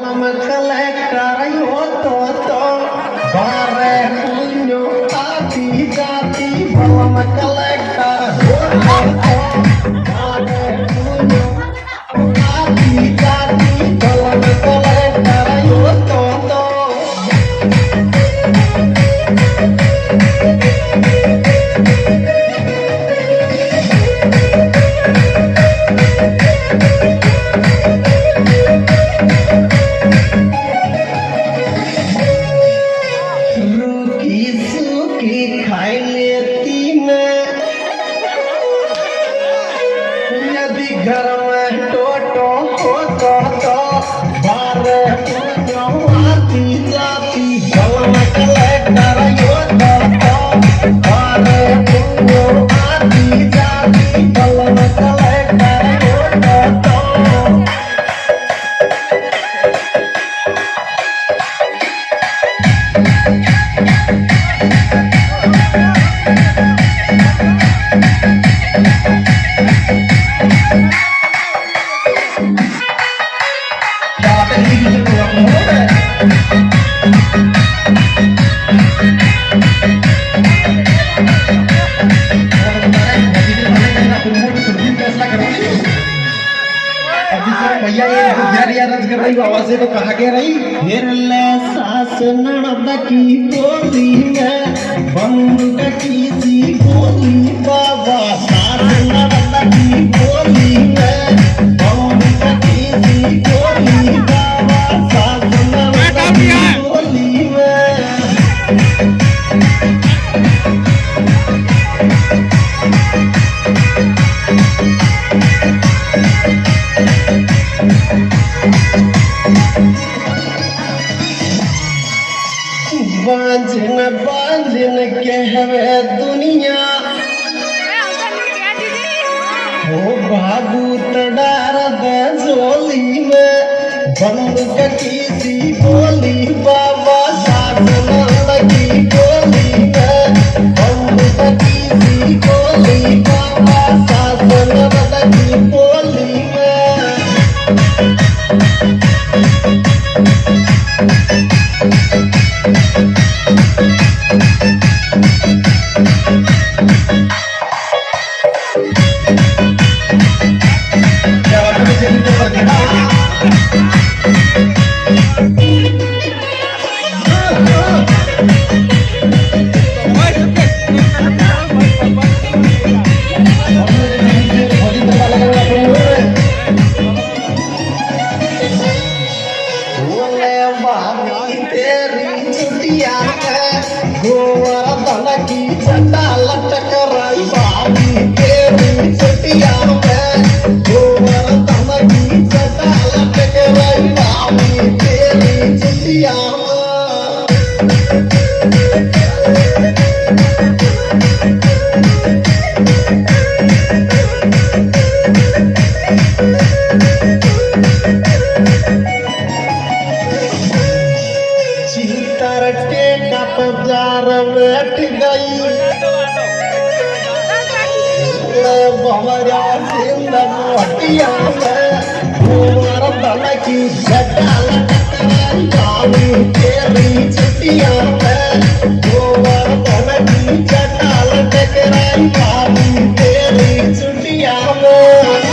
Balaman collector, yoto, bare punyo, ati jati, balaman collector, bare punyo, ati jati, balaman collector, yoto. खाई लेती मैं यदि घर में टोटो हो तो बारे पुण्यों आती जाती बलम कलेक्टर योतो बारे पुण्यों आती जाती बलम कलेक्टर योतो भैया ये रज कर रही आवाज से तो कहा के रही फिर ले सास ननद की गोली में बंदूक की सी गोली बाबा सास ननद की गोली में बंदूक की सी गोली बाबा सास ननद की गोली में बांझन कहवे दुनिया हो बाबू तडार दे झोली में बंदूक की सी गोली बाबा सास ननद की गोली में बंदूक की सी गोली बाबा सास ननद की गोली में गोवर्धन की चंदा लटक रही बाबी तेरी चटिया में गोवर्धन की चंदा लटक रही बाबी तेरी चटिया बैठ गई बमरा सिंधिया में गोवर्धन की चटा लटक रही तेरी चटिया में गोवर्धन की चटा लटक रही तेरी चटिया में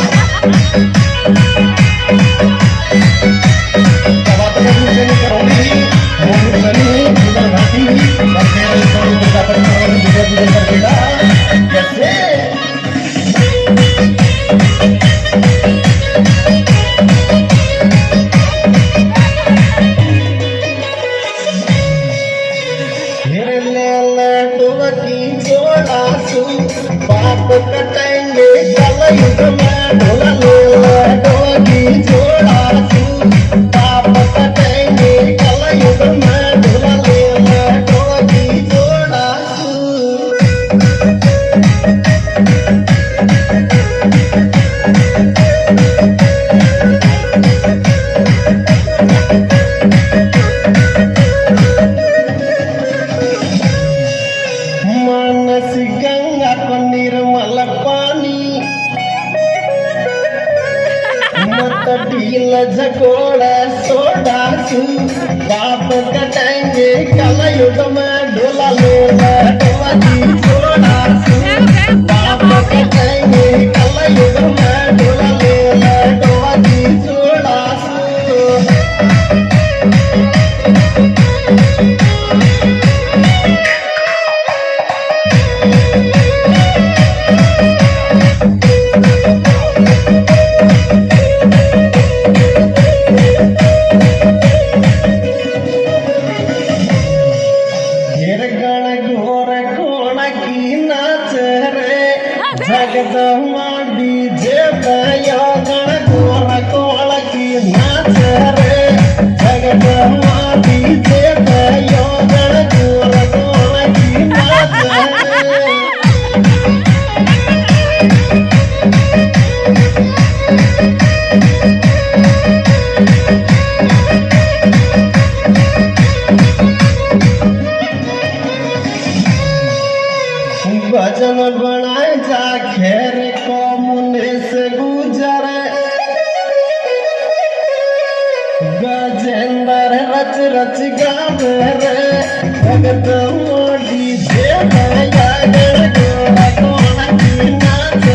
सासू बाप कटाएंगे काला युग में डोला लेला डोला की छोड़ासू बाप कटाएंगे काला युग में डोला लेला डोला की छोड़ासू जगद माडी जेब योगण गोर कोळकी नाच रे जगद माडी जेब योगण गोर कोळकी नाच रे भजन बनाए जा खेर को मुने से गुजरे गजेंद्र रच रच गावे रे भगत मोदी जे भया गण गोरा कोण की नाच